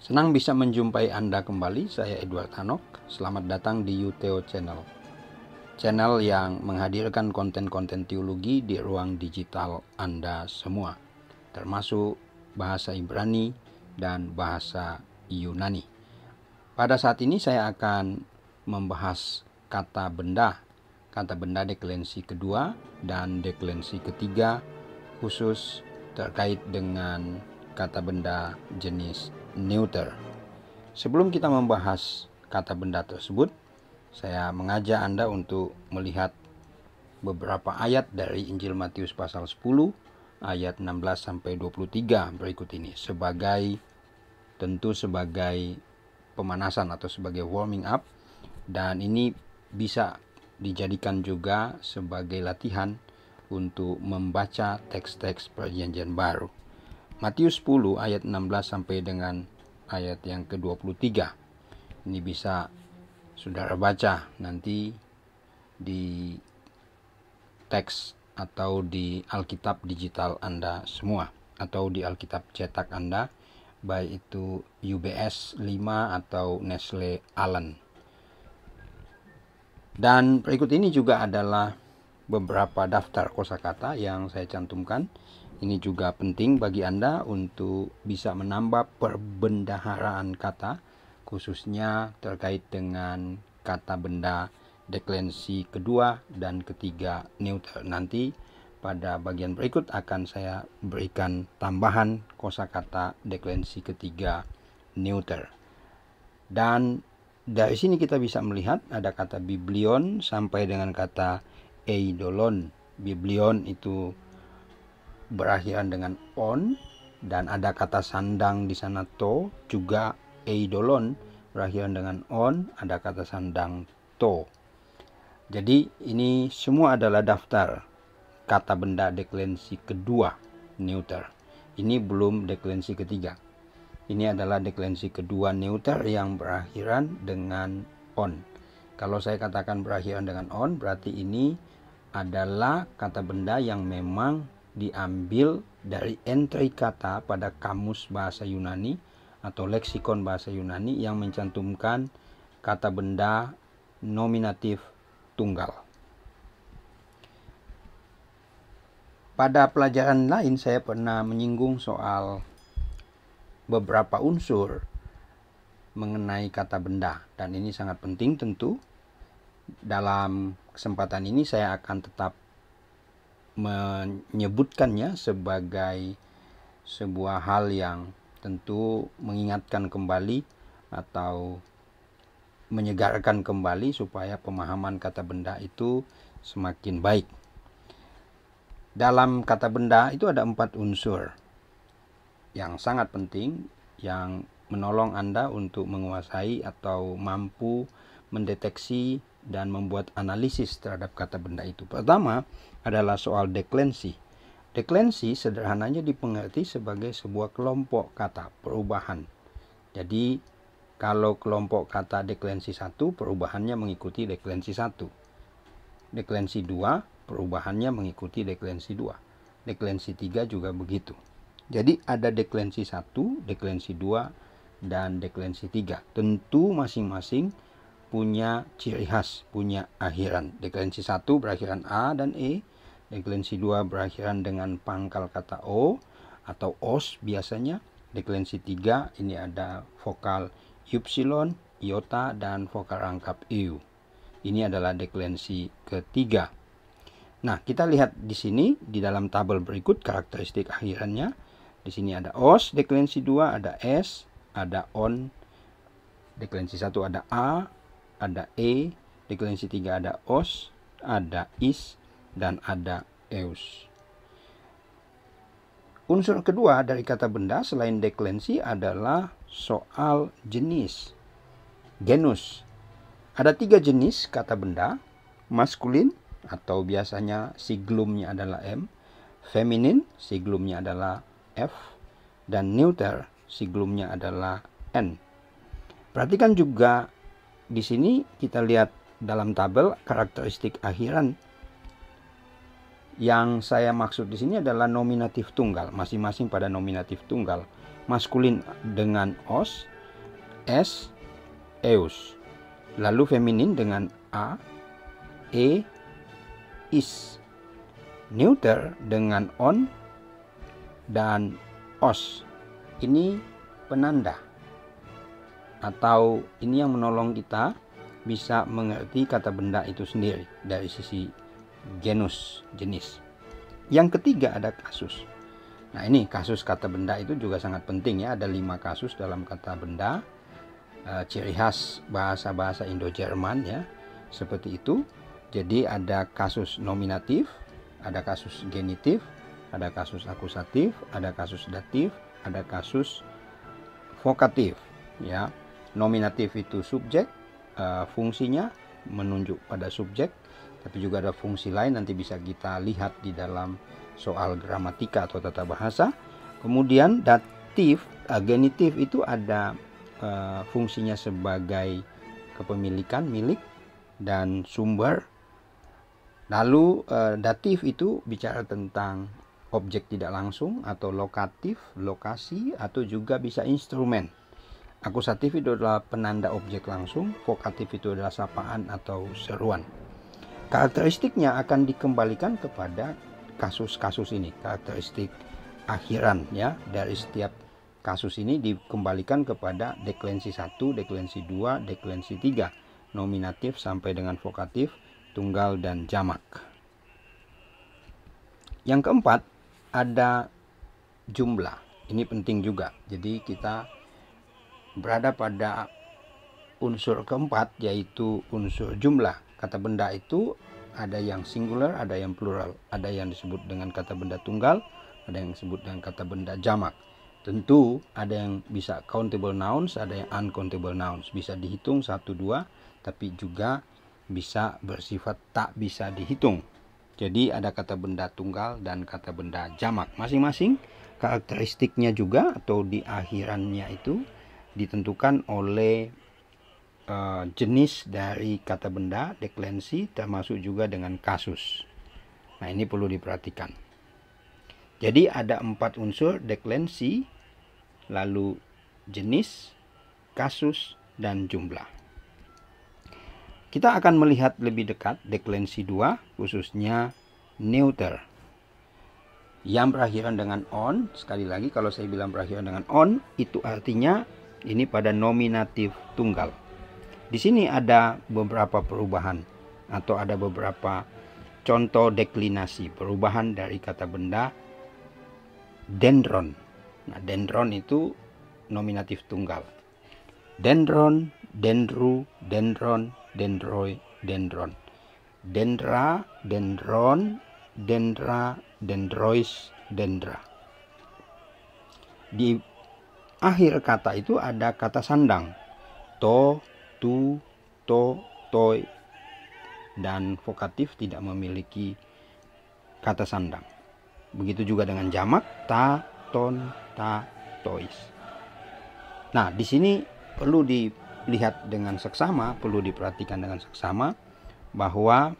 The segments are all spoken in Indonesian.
Senang bisa menjumpai Anda kembali, saya Edward Hanok. Selamat datang di Uteo Channel. Channel yang menghadirkan konten-konten teologi di ruang digital Anda semua, termasuk bahasa Ibrani dan bahasa Yunani. Pada saat ini saya akan membahas kata benda deklensi kedua dan deklensi ketiga, khusus terkait dengan kata benda jenis neuter. Sebelum kita membahas kata benda tersebut, saya mengajak Anda untuk melihat beberapa ayat dari Injil Matius pasal 10 ayat 16 sampai 23 berikut ini sebagai pemanasan atau sebagai warming up, dan ini bisa dijadikan juga sebagai latihan untuk membaca teks-teks Perjanjian Baru. Matius 10 ayat 16 sampai dengan ayat yang ke-23. Ini bisa saudara baca nanti di teks atau di Alkitab digital Anda semua, atau di Alkitab cetak Anda, baik itu UBS 5 atau Nestle Aland. Dan berikut ini juga adalah beberapa daftar kosakata yang saya cantumkan. Ini juga penting bagi Anda untuk bisa menambah perbendaharaan kata, khususnya terkait dengan kata benda deklensi kedua dan ketiga neuter. Nanti pada bagian berikut akan saya berikan tambahan kosakata deklensi ketiga neuter. Dan dari sini kita bisa melihat ada kata biblion sampai dengan kata eidolon. Biblion itu berakhiran dengan on, dan ada kata sandang di sana to, juga eidolon berakhiran dengan on, ada kata sandang to. Jadi ini semua adalah daftar kata benda deklensi kedua neuter. Ini belum deklensi ketiga. Ini adalah deklensi kedua neuter yang berakhiran dengan on. Kalau saya katakan berakhiran dengan on, berarti ini adalah kata benda yang memang diambil dari entry kata pada kamus bahasa Yunani atau leksikon bahasa Yunani yang mencantumkan kata benda nominatif tunggal. Pada pelajaran lain saya pernah menyinggung soal beberapa unsur mengenai kata benda, dan ini sangat penting tentu. Dalam kesempatan ini saya akan tetap menyebutkannya sebagai sebuah hal yang tentu mengingatkan kembali atau menyegarkan kembali supaya pemahaman kata benda itu semakin baik. Dalam kata benda itu ada 4 unsur yang sangat penting yang menolong Anda untuk menguasai atau mampu mendeteksi dan membuat analisis terhadap kata benda itu. Pertama adalah soal deklensi. Deklensi sederhananya dipengerti sebagai sebuah kelompok kata perubahan. Jadi kalau kelompok kata deklensi 1, perubahannya mengikuti deklensi 1. Deklensi 2, perubahannya mengikuti deklensi 2. Deklensi 3 juga begitu. Jadi ada deklensi 1, deklensi 2, dan deklensi 3. Tentu masing-masing punya ciri khas, punya akhiran. Deklensi 1 berakhiran A dan E. Deklensi 2 berakhiran dengan pangkal kata O atau os biasanya. Deklensi 3 ini ada vokal ypsilon, iota, dan vokal rangkap eu. Ini adalah deklensi ketiga. Nah, kita lihat di sini di dalam tabel berikut karakteristik akhirannya. Di sini ada os, deklensi 2 ada S, ada on. Deklensi 1 ada A, ada E, deklensi 3 ada os, ada is, dan ada eus. Unsur kedua dari kata benda selain deklensi adalah soal jenis, genus. Ada 3 jenis kata benda: maskulin atau biasanya siglumnya adalah M, feminin siglumnya adalah F, dan neuter siglumnya adalah N. Perhatikan juga di sini kita lihat dalam tabel karakteristik akhiran. Yang saya maksud di sini adalah nominatif tunggal, masing-masing pada nominatif tunggal. Maskulin dengan os, es, eus. Lalu feminin dengan a, e, is. Neuter dengan on dan os. Ini penanda, atau ini yang menolong kita bisa mengerti kata benda itu sendiri dari sisi genus, jenis. Yang ketiga ada kasus. Nah, ini kasus kata benda itu juga sangat penting ya. Ada 5 kasus dalam kata benda. Ciri khas bahasa-bahasa Indo-Jerman ya, seperti itu. Jadi ada kasus nominatif, ada kasus genitif, ada kasus akusatif, ada kasus datif, ada kasus vokatif ya. Nominatif itu subjek, fungsinya menunjuk pada subjek, tapi juga ada fungsi lain, nanti bisa kita lihat di dalam soal gramatika atau tata bahasa. Kemudian datif, genitif itu ada fungsinya sebagai kepemilikan, milik, dan sumber. Lalu datif itu bicara tentang objek tidak langsung atau lokatif, lokasi, atau juga bisa instrumen. Akusatif itu adalah penanda objek langsung, vokatif itu adalah sapaan atau seruan. Karakteristiknya akan dikembalikan kepada kasus-kasus ini, karakteristik akhiran ya dari setiap kasus ini dikembalikan kepada deklensi 1, deklensi 2, deklensi 3, nominatif sampai dengan vokatif, tunggal dan jamak. Yang keempat ada jumlah. Ini penting juga. Jadi kita berada pada unsur keempat, yaitu unsur jumlah. Kata benda itu ada yang singular, ada yang plural, ada yang disebut dengan kata benda tunggal, ada yang disebut dengan kata benda jamak. Tentu ada yang bisa countable nouns, ada yang uncountable nouns, bisa dihitung 1, 2, tapi juga bisa bersifat tak bisa dihitung. Jadi ada kata benda tunggal dan kata benda jamak. Masing-masing karakteristiknya juga atau di akhirannya itu ditentukan oleh jenis dari kata benda, deklensi, termasuk juga dengan kasus. Nah, ini perlu diperhatikan. Jadi ada 4 unsur, deklensi, lalu jenis, kasus, dan jumlah. Kita akan melihat lebih dekat deklensi 2, khususnya neuter, yang berakhiran dengan on. Sekali lagi, kalau saya bilang berakhiran dengan on, itu artinya ini pada nominatif tunggal. Di sini ada beberapa perubahan atau ada beberapa contoh deklinasi, perubahan dari kata benda dendron. Nah, dendron itu nominatif tunggal. Dendron, dendru, dendron, dendroi, dendron. Dendra, dendron, dendra, dendrois, dendra. Di akhir kata itu ada kata sandang. To, tu, to, toi. Dan vokatif tidak memiliki kata sandang. Begitu juga dengan jamak, ta, ton, ta, tois. Nah, di sini perlu dilihat dengan seksama, perlu diperhatikan dengan seksama bahwa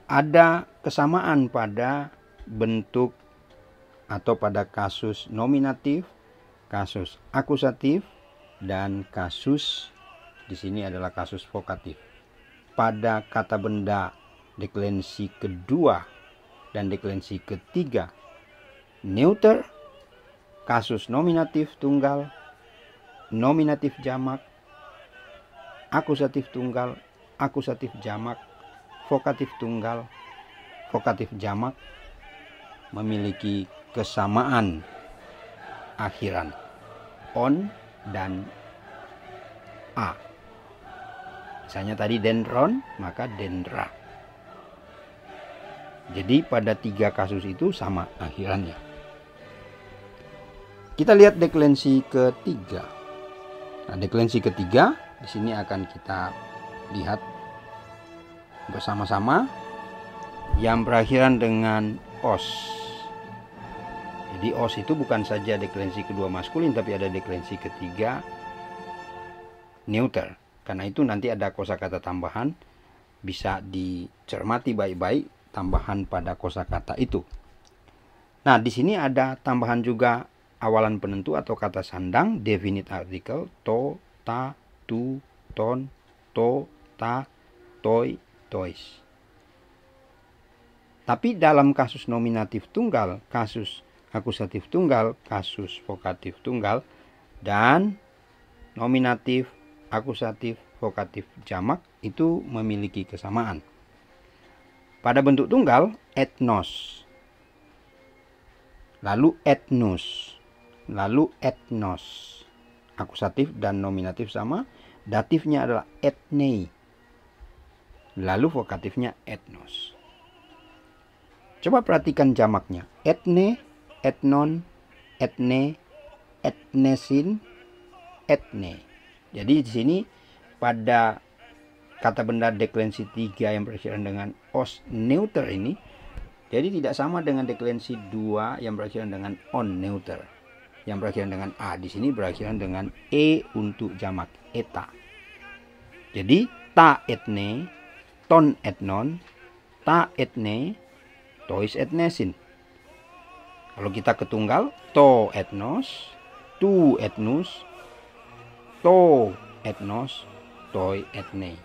ada kesamaan pada bentuk atau pada kasus nominatif, kasus akusatif, dan kasus di sini adalah kasus vokatif. Pada kata benda deklensi kedua dan deklensi ketiga neuter, kasus nominatif tunggal, nominatif jamak, akusatif tunggal, akusatif jamak, vokatif tunggal, vokatif jamak memiliki kesamaan akhiran on dan a. Misalnya tadi dendron, maka dendra. Jadi pada 3 kasus itu sama akhirannya. Kita lihat deklensi ketiga. Nah, deklensi ketiga di sini akan kita lihat bersama-sama yang berakhiran dengan os. Jadi os itu bukan saja deklensi kedua maskulin, tapi ada deklensi ketiga neuter. Karena itu nanti ada kosakata tambahan, bisa dicermati baik-baik tambahan pada kosakata itu. Nah, di sini ada tambahan juga awalan penentu atau kata sandang, definite article, to, ta, tu, ton, to, ta, toi, tois. Tapi dalam kasus nominatif tunggal, kasus akusatif tunggal, kasus vokatif tunggal, dan nominatif, akusatif, vokatif jamak itu memiliki kesamaan. Pada bentuk tunggal, etnos, lalu etnus, lalu etnos. Akusatif dan nominatif sama, datifnya adalah etnei, lalu vokatifnya etnos. Coba perhatikan jamaknya. Etne, etnon, etne, etnesin, etne. Jadi di sini pada kata benda deklensi 3 yang berakhiran dengan os neuter ini, jadi tidak sama dengan deklensi 2 yang berakhiran dengan on neuter. Yang berakhiran dengan a di sini berakhiran dengan e untuk jamak, eta. Jadi ta etne, ton etnon, ta etne, tois etnesin. Kalau kita ketunggal, to etnos, tu etnus, to etnos, toi etne.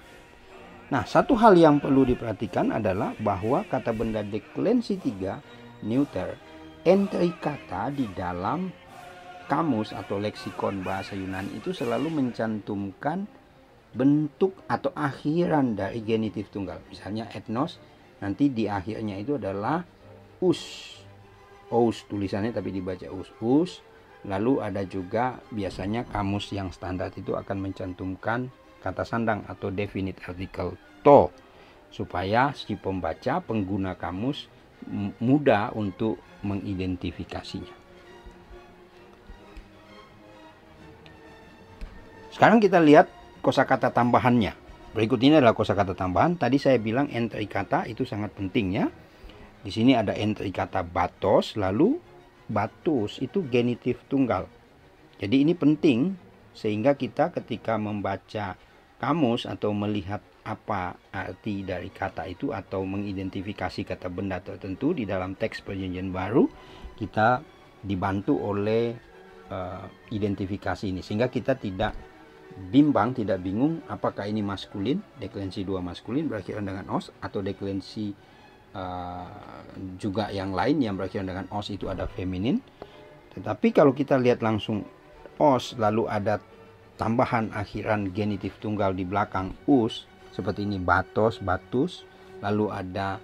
Nah, satu hal yang perlu diperhatikan adalah bahwa kata benda deklensi 3 neuter, entry kata di dalam kamus atau leksikon bahasa Yunani itu selalu mencantumkan bentuk atau akhiran dari genitif tunggal. Misalnya etnos, nanti di akhirnya itu adalah us. Us tulisannya tapi dibaca us. Us. Lalu ada juga biasanya kamus yang standar itu akan mencantumkan kata sandang atau definite article to, supaya si pembaca, pengguna kamus mudah untuk mengidentifikasinya. Sekarang kita lihat kosakata tambahannya. Berikut ini adalah kosakata tambahan. Tadi saya bilang entry kata itu sangat penting ya. Di sini ada entry kata batos, lalu batus itu genitif tunggal. Jadi ini penting sehingga kita ketika membaca kamus atau melihat apa arti dari kata itu atau mengidentifikasi kata benda tertentu di dalam teks perjanjian baru, kita dibantu oleh identifikasi ini sehingga kita tidak bimbang, tidak bingung apakah ini maskulin, deklensi 2 maskulin berakhiran dengan os, atau deklensi juga yang lain yang berakhiran dengan os itu ada feminin. Tetapi kalau kita lihat langsung os lalu ada tambahan akhiran genitif tunggal di belakang us seperti ini, batos, batus, lalu ada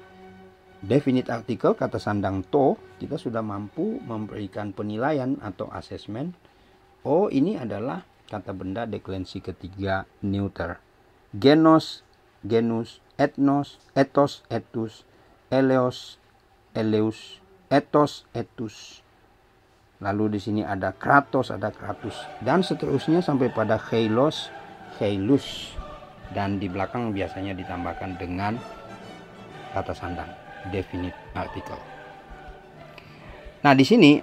definite article kata sandang to, kita sudah mampu memberikan penilaian atau asesmen. Oh, ini adalah kata benda deklensi ketiga neuter. Genos, genus, etnos, etos, etus, eleos, eleus, etos, etus. Lalu di sini ada kratos, ada kratus, dan seterusnya sampai pada heilos, heilus. Dan di belakang biasanya ditambahkan dengan kata sandang, definite article. Nah, di sini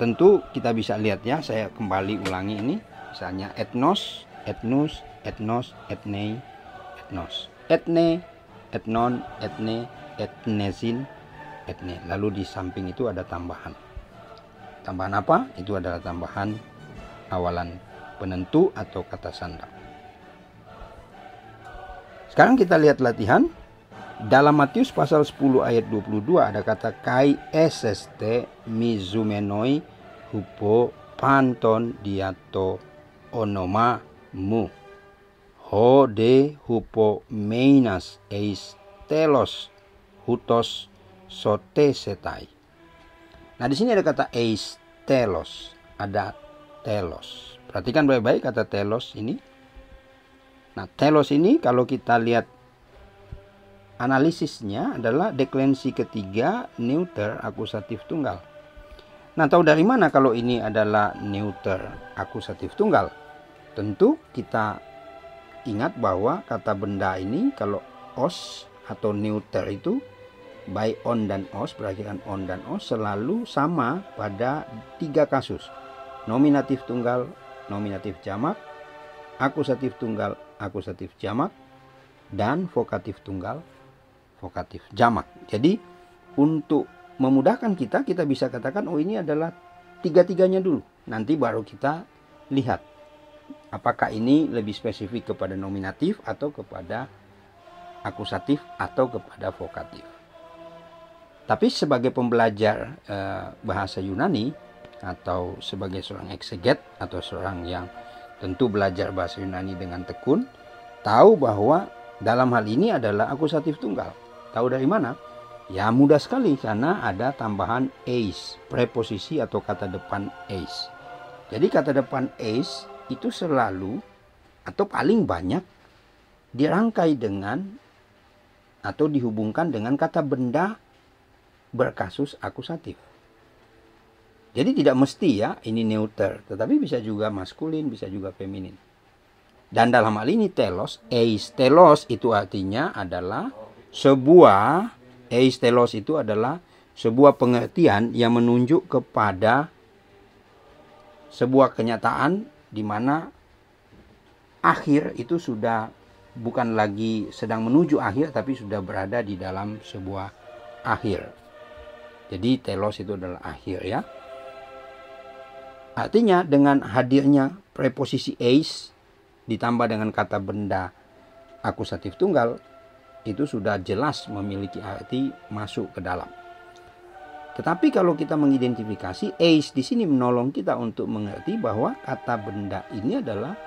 tentu kita bisa lihat ya, saya kembali ulangi ini. Misalnya etnos, etnus, etnos, etnei, etnos. Etne, etnon, etne, etnesin, etne. Lalu di samping itu ada tambahan. Tambahan apa? Itu adalah tambahan awalan penentu atau kata sandang. Sekarang kita lihat latihan. Dalam Matius pasal 10 ayat 22 ada kata kai eseste mizumenoi hupo panton diato onoma mu ho de hupo meinas eis telos hutos sote setai. Nah, di sini ada kata eis telos, ada telos. Perhatikan baik-baik kata telos ini. Nah, telos ini kalau kita lihat analisisnya adalah deklensi ketiga neuter akusatif tunggal. Nah, tahu dari mana kalau ini adalah neuter akusatif tunggal? Tentu kita ingat bahwa kata benda ini kalau os atau neuter itu baik on dan os, berakhiran on dan os, selalu sama pada 3 kasus. Nominatif tunggal, nominatif jamak, akusatif tunggal, akusatif jamak, dan vokatif tunggal, vokatif jamak. Jadi untuk memudahkan kita bisa katakan oh ini adalah 3-3-nya dulu. Nanti baru kita lihat Apakah ini lebih spesifik kepada nominatif atau kepada akusatif atau kepada vokatif. Tapi sebagai pembelajar bahasa Yunani atau sebagai seorang ekseget atau seorang yang tentu belajar bahasa Yunani dengan tekun, tahu bahwa dalam hal ini adalah akusatif tunggal. Tahu dari mana? Ya mudah sekali, karena ada tambahan eis, preposisi atau kata depan eis. Jadi kata depan eis itu selalu atau paling banyak dirangkai dengan atau dihubungkan dengan kata benda berkasus akusatif. Jadi tidak mesti ya ini neuter, tetapi bisa juga maskulin, bisa juga feminin. Dan dalam hal ini telos, eis telos itu artinya adalah sebuah, eis telos itu adalah sebuah pengertian yang menunjuk kepada sebuah kenyataan di mana akhir itu sudah bukan lagi sedang menuju akhir, tapi sudah berada di dalam sebuah akhir. Jadi telos itu adalah akhir ya. Artinya dengan hadirnya preposisi eis ditambah dengan kata benda akusatif tunggal, itu sudah jelas memiliki arti masuk ke dalam. Tetapi kalau kita mengidentifikasi, eis di sini menolong kita untuk mengerti bahwa kata benda ini adalah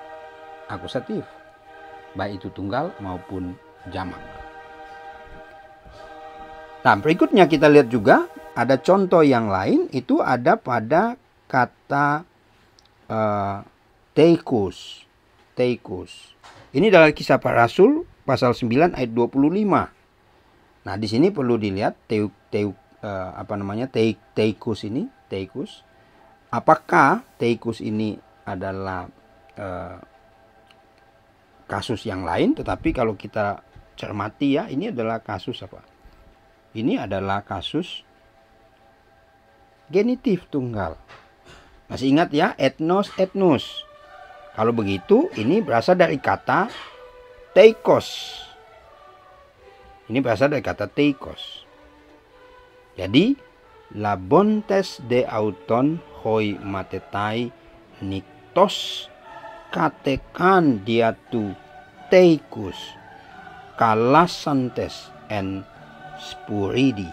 akusatif, baik itu tunggal maupun jamak. Nah, berikutnya kita lihat juga ada contoh yang lain, itu ada pada kata teikus. Teikus. Ini dalam Kisah Para Rasul pasal 9 ayat 25. Nah, di sini perlu dilihat teikus ini, teikus. Apakah teikus ini adalah kasus yang lain? Tetapi kalau kita cermati ya, ini adalah kasus apa? Ini adalah kasus genitif tunggal. Masih ingat ya, etnos, etnus. Kalau begitu, ini berasal dari kata teikos. Ini berasal dari kata teikos. Jadi, labontes de auton hoi matetai niktos katekan diatu teikus kalasantes en spiridi.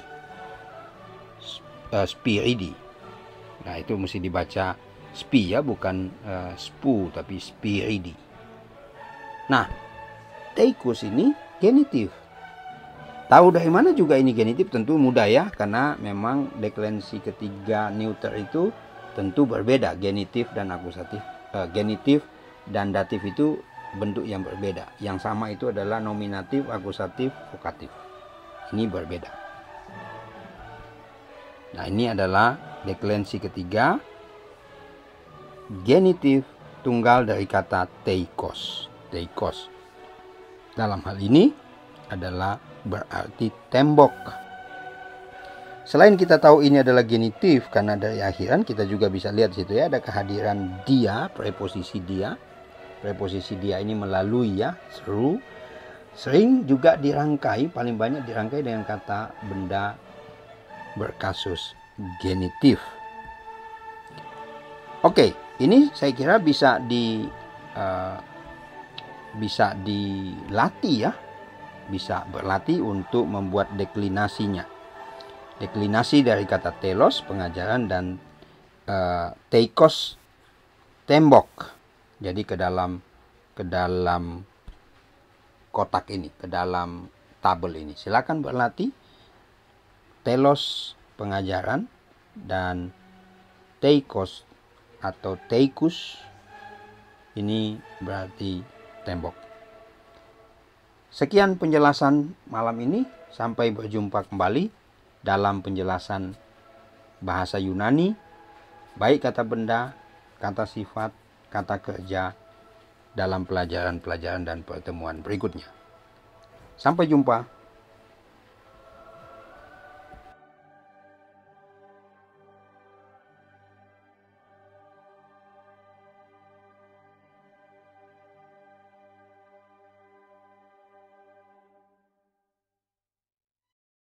Nah, itu mesti dibaca spi ya, bukan spu, tapi spiridi. Nah, teikus ini genitif. Tahu dari mana juga ini genitif? Tentu mudah ya, karena memang deklensi ketiga neuter itu tentu berbeda. Genitif dan akusatif, genitif dan datif itu bentuk yang berbeda. Yang sama itu adalah nominatif, akusatif, vokatif. Ini berbeda. Nah, ini adalah deklensi ketiga, genitif tunggal dari kata teikos. Teikos dalam hal ini adalah berarti tembok. Selain kita tahu ini adalah genitif karena dari akhiran, kita juga bisa lihat situ ya, ada kehadiran dia, preposisi dia. Preposisi dia ini melalui ya, seru. Sering juga dirangkai, paling banyak dirangkai dengan kata benda berkasus genitif. Oke, ini saya kira bisa dilatih ya, bisa berlatih untuk membuat deklinasinya. Deklinasi dari kata telos, pengajaran, dan teikos, tembok. Jadi ke dalam kotak ini, ke dalam tabel ini. Silakan berlatih. Telos pengajaran dan teikos atau teikus ini berarti tembok. Sekian penjelasan malam ini, sampai berjumpa kembali dalam penjelasan bahasa Yunani, baik kata benda, kata sifat, kata kerja dalam pelajaran-pelajaran dan pertemuan berikutnya. Sampai jumpa.